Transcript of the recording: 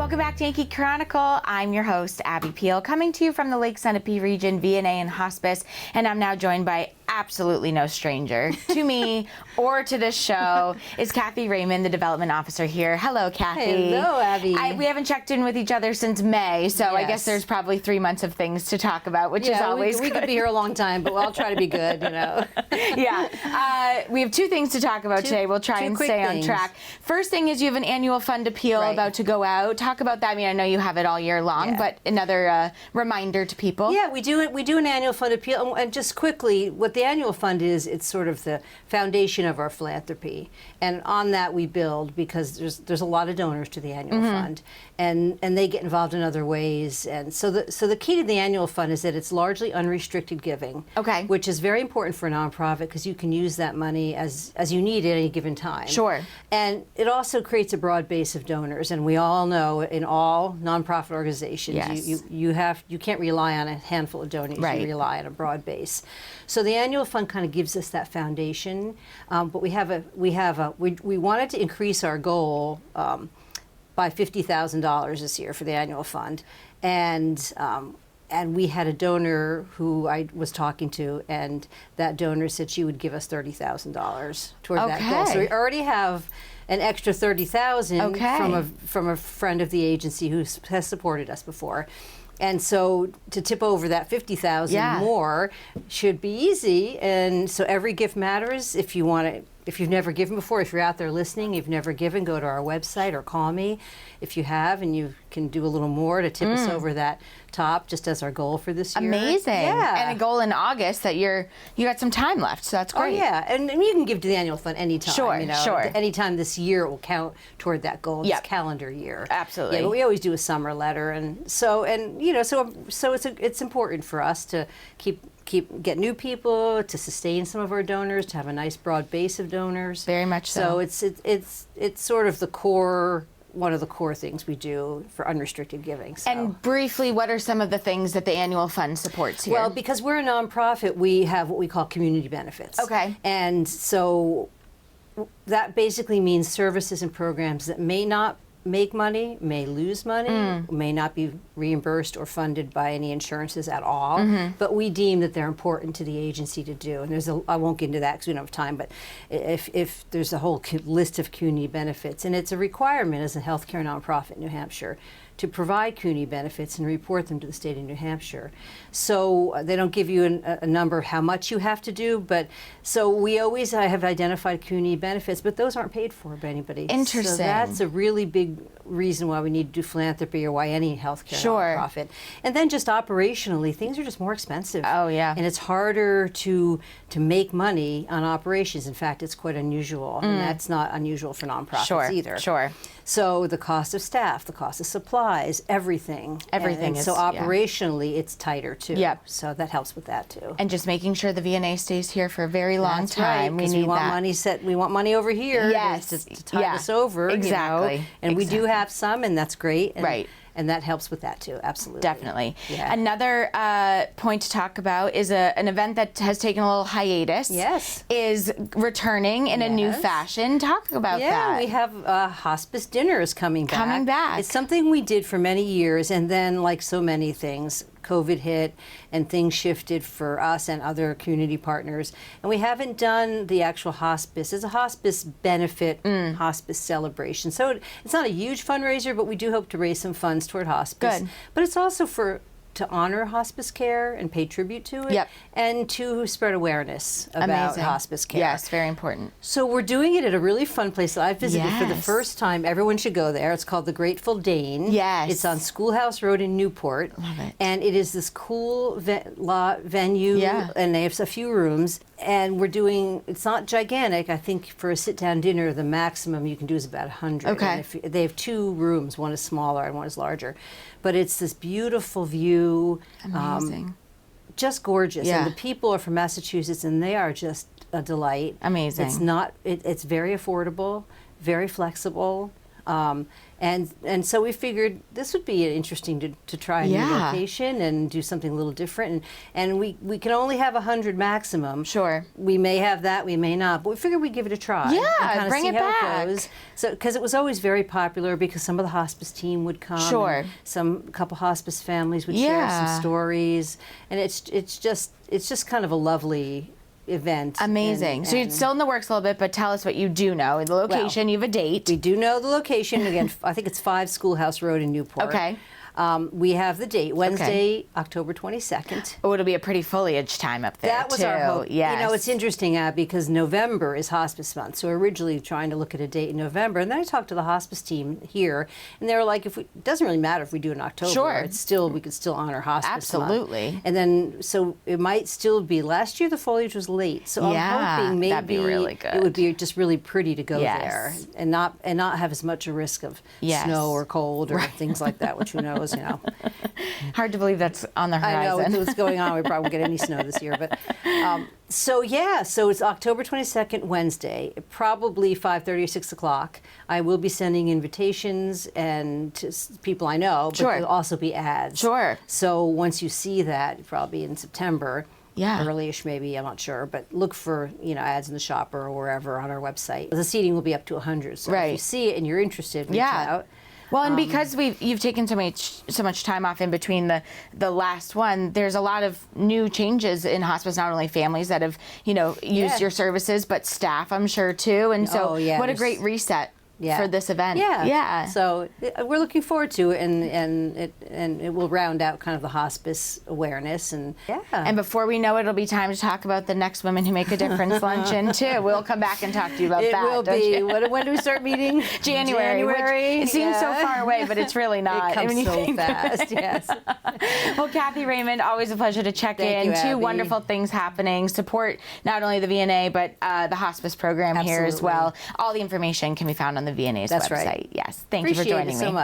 Welcome back to Yankee Chronicle. I'm your host, Abby Peel, coming to you from the Lake Sunapee region, VNA and Hospice, and I'm now joined by absolutely no stranger to me or to this show is Cathy Raymond, the development officer here. Hello, Cathy. Hello, Abby. We haven't checked in with each other since May, so yes. I guess there's probably 3 months of things to talk about, which is always we could be here a long time, but I'll try to be good, you know. Yeah. We have 2 things to talk about today. We'll try and stay on track. First thing is you have an annual fund appeal about to go out. Talk about that. I mean, I know you have it all year long, but another reminder to people. Yeah, we do an annual fund appeal, and just quickly, what the annual fund is, it's sort of the foundation of our philanthropy, and on that we build because there's a lot of donors to the annual fund, and they get involved in other ways, and so the key to the annual fund is that it's largely unrestricted giving, which is very important for a nonprofit because you can use that money as you need at any given time. Sure. And it also creates a broad base of donors, and we all know in all nonprofit organizations, you can't rely on a handful of donors. You rely on a broad base. So the annual fund kind of gives us that foundation, but we wanted to increase our goal by $50,000 this year for the annual fund, and we had a donor who I was talking to, and that donor said she would give us $30,000 toward that goal. So we already have an extra $30,000 from a friend of the agency who has supported us before. And so to tip over that $50,000 more should be easy. And so every gift matters. If you want to, if you've never given before, if you're out there listening, you've never given, go to our website or call me if you have, and you can do a little more to tip us over that top, just as our goal for this year. Amazing. Yeah. And a goal in August that you got some time left, so that's great. Oh yeah, and you can give to the annual fund anytime. Sure, you know, sure. Anytime this year will count toward that goal, this calendar year. Absolutely. Yeah, but we always do a summer letter, and so it's important for us to get new people, to sustain some of our donors, to have a nice broad base of donors. Very much so. So it's sort of the core, one of the core things we do for unrestricted giving. So. And briefly, what are some of the things that the annual fund supports here? Well, because we're a nonprofit, we have what we call community benefits. Okay. And so that basically means services and programs that may not make money, may lose money, may not be reimbursed or funded by any insurances at all, but we deem that they're important to the agency to do. And I won't get into that because we don't have time, but if there's a whole list of community benefits, and it's a requirement as a healthcare nonprofit in New Hampshire to provide community benefits and report them to the state of New Hampshire. So they don't give you a number of how much you have to do, but so we always have identified community benefits, but those aren't paid for by anybody. Interesting. So that's a really big reason why we need to do philanthropy, or why any healthcare nonprofit. And then just operationally, things are just more expensive. Oh yeah. And it's harder to make money on operations. In fact, it's quite unusual, and that's not unusual for nonprofits either. Sure. So the cost of staff, the cost of supplies, everything. Everything is, so operationally, it's tighter too. Yep. So that helps with that too. And just making sure the VNA stays here for a very long time. Right, we want money we want money over here to tide us over. Exactly. You know? And we do have some, and that's great. And, and that helps with that too, absolutely. Definitely. Yeah. Another point to talk about is an event that has taken a little hiatus. Yes. Is returning in a new fashion. Talk about that. Yeah, we have Hospice Dinner is coming back. Coming back. It's something we did for many years, and then, like so many things, COVID hit and things shifted for us and other community partners, and we haven't done the actual hospice. It's a hospice benefit, hospice celebration. So it's not a huge fundraiser, but we do hope to raise some funds toward hospice. Good. But it's also to honor hospice care and pay tribute to it, and to spread awareness about hospice care. Yes, very important. So we're doing it at a really fun place that I visited for the first time. Everyone should go there. It's called the Grateful Dane. Yes. It's on Schoolhouse Road in Newport. Love it. And it is this cool venue, and they have a few rooms. And we're doing, it's not gigantic. I think for a sit-down dinner, the maximum you can do is about 100. Okay. And they have 2 rooms. One is smaller and one is larger. But it's this beautiful view. Amazing. Just gorgeous. Yeah. And the people are from Massachusetts, and they are just a delight. Amazing. It's very affordable, very flexible. And And so we figured this would be interesting to try a new location and do something a little different. And we can only have 100 maximum. Sure. We may have that, we may not, but we figured we'd give it a try. Yeah, bring it back. It goes. So, because it was always very popular, because some of the hospice team would come. Sure. A couple hospice families would share some stories, and it's just kind of a lovely event. Amazing. So it's still in the works a little bit, but tell us what you do know. The location, you have a date. We do know the location. Again, I think it's 5 Schoolhouse Road in Newport. Okay. We have the date, Wednesday, October 22nd. Oh, it'll be a pretty foliage time up there, That was our hope. Yes. You know, it's interesting, because November is hospice month, so we're originally trying to look at a date in November, and then I talked to the hospice team here, and they were like, it doesn't really matter if we do it in October. Sure. We could still honor hospice Absolutely. month. And then, so it might still be, last year the foliage was late, so I'm hoping maybe that'd be really good. It would be just really pretty to go there, and not have as much a risk of snow or cold or things like that, which who knows, you know. Hard to believe that's on the horizon. I know with what's going on. We probably won't get any snow this year, but so it's October 22nd, Wednesday, probably 5:30 or 6 o'clock. I will be sending invitations and to people I know, but there'll also be ads. Sure. So once you see that, probably in September. Yeah. Early-ish maybe, I'm not sure, but look for ads in the shopper or wherever on our website. The seating will be up to 100, so if you see it and you're interested, reach out. Well, and because you've taken so much time off in between the last one, there's a lot of new changes in hospice. Not only families that have used your services, but staff, I'm sure too. And so, what a great reset for this event. Yeah. So we're looking forward to it, and it will round out kind of the hospice awareness, and And before we know it, it'll be time to talk about the next Women Who Make a Difference luncheon too. We'll come back and talk to you about that. It will be. When do we start meeting? January. It seems so far away, but it's really not. It comes so fast. Yes. Well, Cathy Raymond, always a pleasure to check in. Thank you, Two Abby. wonderful things happening. Support not only the VNA but the hospice program here as well. All the information can be found on the VNA's website. Right. Yes. Thank you for joining me. So much.